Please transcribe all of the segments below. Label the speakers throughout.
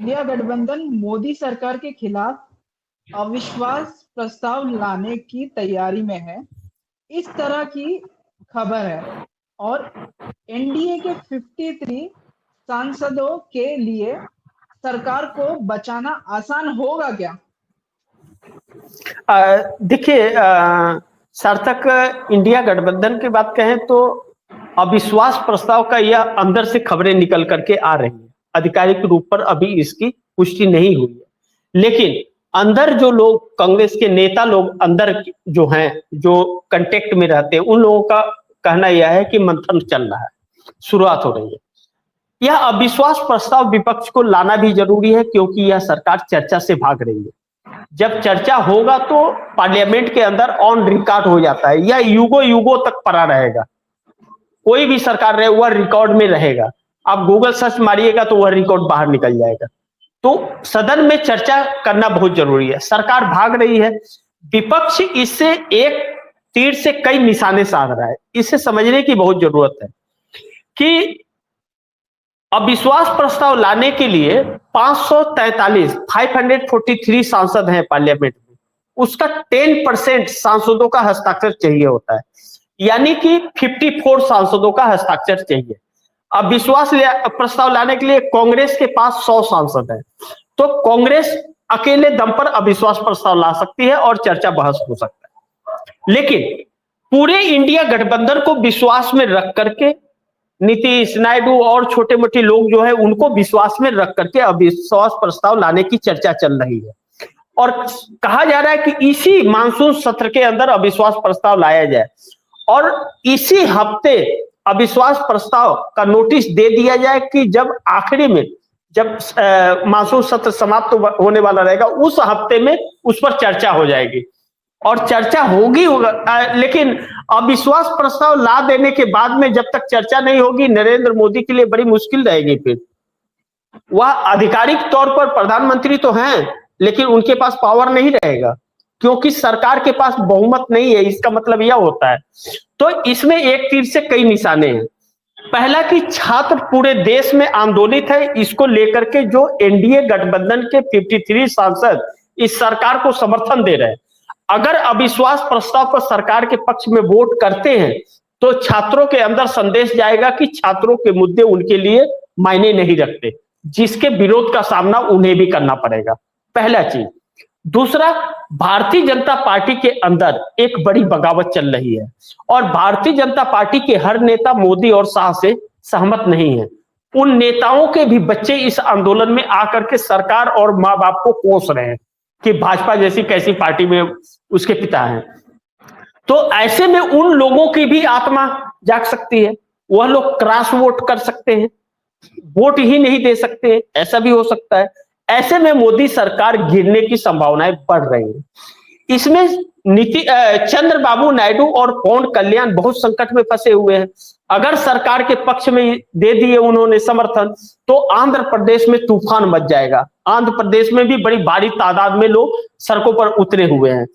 Speaker 1: India गठबंधन मोदी सरकार के खिलाफ अविश्वास प्रस्ताव लाने की तैयारी में है, इस तरह की खबर है। और एनडीए के 53 सांसदों के लिए सरकार को बचाना आसान होगा क्या?
Speaker 2: देखिए, सार्थक, इंडिया गठबंधन की बात कहें तो अविश्वास प्रस्ताव का यह अंदर से खबरें निकल करके आ रही हैं। आधिकारिक रूप पर अभी इसकी पुष्टि नहीं हुई है, लेकिन अंदर जो लोग कांग्रेस के नेता लोग अंदर जो हैं, जो कांटेक्ट में रहते हैं, उन लोगों का कहना यह है कि मंथन चल रहा है, शुरुआत हो रही है। यह अविश्वास प्रस्ताव विपक्ष को लाना भी जरूरी है, क्योंकि यह सरकार चर्चा से भाग रही है। जब चर्चा होगा तो पार्लियामेंट के अंदर ऑन रिकॉर्ड हो जाता है, यह युगों युगों तक पड़ा रहेगा। कोई भी सरकार रहे वह रिकॉर्ड में रहेगा। आप गूगल सर्च मारिएगा तो वह रिकॉर्ड बाहर निकल जाएगा। तो सदन में चर्चा करना बहुत जरूरी है। सरकार भाग रही है, विपक्ष इससे एक तीर से कई निशाने साध रहा है। इसे समझने की बहुत जरूरत है कि अविश्वास प्रस्ताव लाने के लिए 543 सांसद हैं पार्लियामेंट में, उसका 10% सांसदों का हस्ताक्षर चाहिए होता है, यानी कि 54 सांसदों का हस्ताक्षर चाहिए। अविश्वास प्रस्ताव लाने के लिए कांग्रेस के पास 100 सांसद हैं, तो कांग्रेस अकेले दम पर अविश्वास प्रस्ताव ला सकती है और चर्चा बहस हो सकता है। लेकिन पूरे इंडिया गठबंधन को विश्वास में रख करके नीतीश, नायडू और छोटे मोटे लोग जो है उनको विश्वास में रख करके अविश्वास प्रस्ताव लाने की चर्चा चल रही है। और कहा जा रहा है कि इसी मानसून सत्र के अंदर अविश्वास प्रस्ताव लाया जाए और इसी हफ्ते अविश्वास प्रस्ताव का नोटिस दे दिया जाए कि जब आखिरी में जब मानसून सत्र समाप्त होने वाला रहेगा उस हफ्ते में उस पर चर्चा हो जाएगी और चर्चा होगा। लेकिन अविश्वास प्रस्ताव ला देने के बाद में जब तक चर्चा नहीं होगी, नरेंद्र मोदी के लिए बड़ी मुश्किल रहेगी। फिर वह आधिकारिक तौर पर प्रधानमंत्री तो हैं, लेकिन उनके पास पावर नहीं रहेगा, क्योंकि सरकार के पास बहुमत नहीं है। इसका मतलब यह होता है, तो इसमें एक तीर से कई निशाने हैं। पहला कि छात्र पूरे देश में आंदोलित है, इसको लेकर के जो एनडीए गठबंधन के 53 सांसद इस सरकार को समर्थन दे रहे हैं। अगर अविश्वास प्रस्ताव पर सरकार के पक्ष में वोट करते हैं तो छात्रों के अंदर संदेश जाएगा कि छात्रों के मुद्दे उनके लिए मायने नहीं रखते, जिसके विरोध का सामना उन्हें भी करना पड़ेगा। पहला चीज। दूसरा, भारतीय जनता पार्टी के अंदर एक बड़ी बगावत चल रही है और भारतीय जनता पार्टी के हर नेता मोदी और शाह से सहमत नहीं है। उन नेताओं के भी बच्चे इस आंदोलन में आकर के सरकार और माँ बाप को कोस रहे हैं कि भाजपा जैसी कैसी पार्टी में उसके पिता हैं। तो ऐसे में उन लोगों की भी आत्मा जाग सकती है, वह लोग क्रॉस वोट कर सकते हैं, वोट ही नहीं दे सकते, ऐसा भी हो सकता है। ऐसे में मोदी सरकार गिरने की संभावनाएं बढ़ रही हैं। इसमें चंद्रबाबू नायडू और पवन कल्याण बहुत संकट में फंसे हुए हैं। अगर सरकार के पक्ष में दे दिए उन्होंने समर्थन तो आंध्र प्रदेश में तूफान मच जाएगा। आंध्र प्रदेश में भी बड़ी भारी तादाद में लोग सड़कों पर उतरे हुए हैं।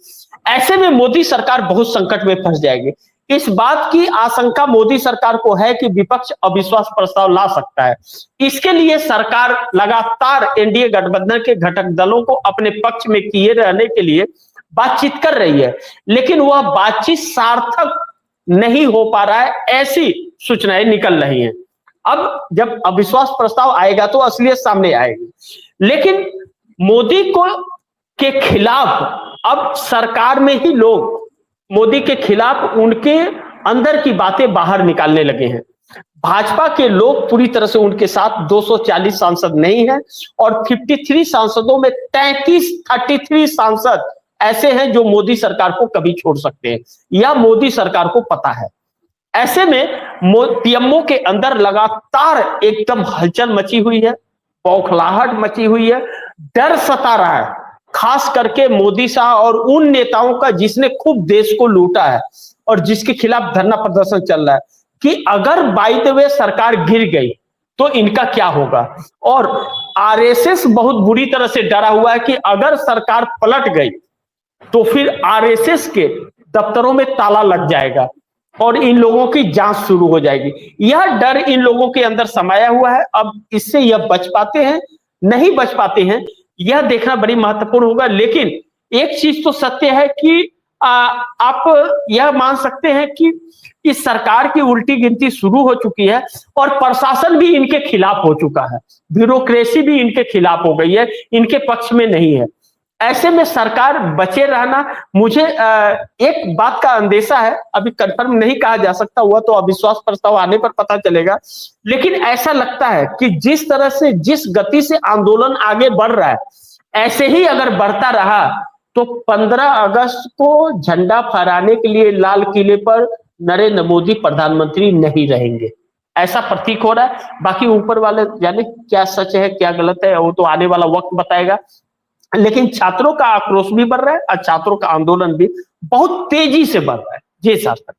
Speaker 2: ऐसे में मोदी सरकार बहुत संकट में फंस जाएगी। इस बात की आशंका मोदी सरकार को है कि विपक्ष अविश्वास प्रस्ताव ला सकता है। इसके लिए सरकार लगातार एनडीए गठबंधन के घटक दलों को अपने पक्ष में किए रहने के लिए बातचीत कर रही है, लेकिन वह बातचीत सार्थक नहीं हो पा रहा है, ऐसी सूचनाएं निकल रही हैं। अब जब अविश्वास प्रस्ताव आएगा तो असलियत सामने आएगी। लेकिन मोदी को के खिलाफ अब सरकार में ही लोग मोदी के खिलाफ उनके अंदर की बातें बाहर निकालने लगे हैं। भाजपा के लोग पूरी तरह से उनके साथ 240 सांसद नहीं है और 53 सांसदों में 33 सांसद ऐसे हैं जो मोदी सरकार को कभी छोड़ सकते हैं, या मोदी सरकार को पता है। ऐसे में पीएमओ के अंदर लगातार एकदम हलचल मची हुई है, बौखलाहट मची हुई है, डर सता रहा है, खास करके मोदी शाह और उन नेताओं का जिसने खूब देश को लूटा है और जिसके खिलाफ धरना प्रदर्शन चल रहा है कि अगर बाय द वे सरकार गिर गई तो इनका क्या होगा। और आरएसएस बहुत बुरी तरह से डरा हुआ है कि अगर सरकार पलट गई तो फिर आरएसएस के दफ्तरों में ताला लग जाएगा और इन लोगों की जांच शुरू हो जाएगी। यह डर इन लोगों के अंदर समाया हुआ है। अब इससे यह बच पाते हैं नहीं बच पाते हैं, यह देखना बड़ी महत्वपूर्ण होगा। लेकिन एक चीज तो सत्य है कि आप यह मान सकते हैं कि इस सरकार की उल्टी गिनती शुरू हो चुकी है और प्रशासन भी इनके खिलाफ हो चुका है, ब्यूरोक्रेसी भी इनके खिलाफ हो गई है, इनके पक्ष में नहीं है। ऐसे में सरकार बचे रहना, मुझे एक बात का अंदेशा है, अभी कंफर्म नहीं कहा जा सकता, हुआ तो अविश्वास प्रस्ताव आने पर पता चलेगा, लेकिन ऐसा लगता है कि जिस तरह से, जिस गति से आंदोलन आगे बढ़ रहा है, ऐसे ही अगर बढ़ता रहा तो 15 अगस्त को झंडा फहराने के लिए लाल किले पर नरेंद्र मोदी प्रधानमंत्री नहीं रहेंगे, ऐसा प्रतीक हो रहा है। बाकी ऊपर वाले जाने क्या सच है क्या गलत है, वो तो आने वाला वक्त बताएगा। लेकिन छात्रों का आक्रोश भी बढ़ रहा है और छात्रों का आंदोलन भी बहुत तेजी से बढ़ रहा है। जी सार्थक।